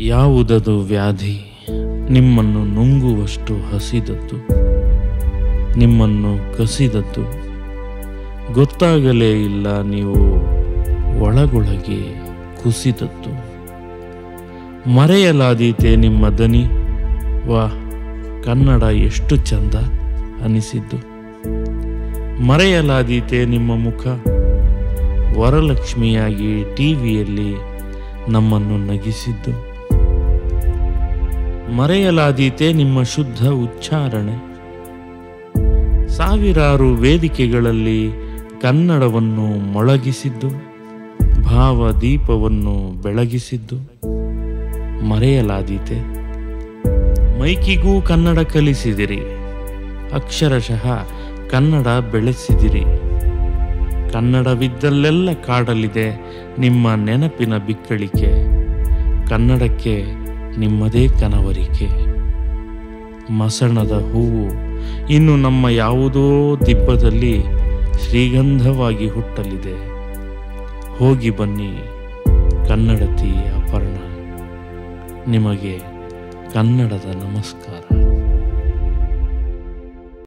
ಯಾವುದದು ವ್ಯಾಧಿ ನಿಮ್ಮನ್ನು ನುಂಗುವಷ್ಟು ಹಸಿದದ್ದು, ನಿಮ್ಮನ್ನು ಕಸಿದದ್ದು? ಗೊತ್ತಾಗಲೇ ಇಲ್ಲ ನೀವು ಒಳಗೊಳಗೆ ಕುಸಿದದ್ದು. ಮರೆಯಲಾದೀತೆ ನಿಮ್ಮ ದನಿ, ವಾ ಕನ್ನಡ ಎಷ್ಟು ಚಂದ ಅನಿಸಿದ್ದು. ಮರೆಯಲಾದೀತೆ ನಿಮ್ಮ ಮುಖ, ವರಲಕ್ಷ್ಮಿಯಾಗಿ ಟಿವಿಯಲ್ಲಿ ನಮ್ಮನ್ನು ನಗಿಸಿದ್ದು. ಮರೆಯಲಾದೀತೆ ನಿಮ್ಮ ಶುದ್ಧ ಉಚ್ಚಾರಣೆ, ಸಾವಿರಾರು ವೇದಿಕೆಗಳಲ್ಲಿ ಕನ್ನಡವನ್ನು ಮೊಳಗಿಸಿದ್ದು, ಭಾವದೀಪವನ್ನು ಬೆಳಗಿಸಿದ್ದು. ಮರೆಯಲಾದೀತೆ ಮೈಕಿಗೂ ಕನ್ನಡ ಕಲಿಸಿದಿರಿ, ಅಕ್ಷರಶಃ ಕನ್ನಡ ಬೆಳೆಸಿದಿರಿ. ಕನ್ನಡವಿದ್ದಲ್ಲೆಲ್ಲ ಕಾಡಲಿದೆ ನಿಮ್ಮ ನೆನಪಿನ ಬಿಕ್ಕಳಿಕೆ, ಕನ್ನಡಕ್ಕೆ ನಿಮ್ಮದೇ ಕನವರಿಕೆ. ಮಸಣದ ಹೂವು ಇನ್ನು ನಮ್ಮ ಯಾವುದೋ ದಿಬ್ಬದಲ್ಲಿ ಶ್ರೀಗಂಧವಾಗಿ ಹುಟ್ಟಲಿದೆ. ಹೋಗಿ ಬನ್ನಿ ಕನ್ನಡತಿ ಅಪರ್ಣ, ನಿಮಗೆ ಕನ್ನಡದ ನಮಸ್ಕಾರ.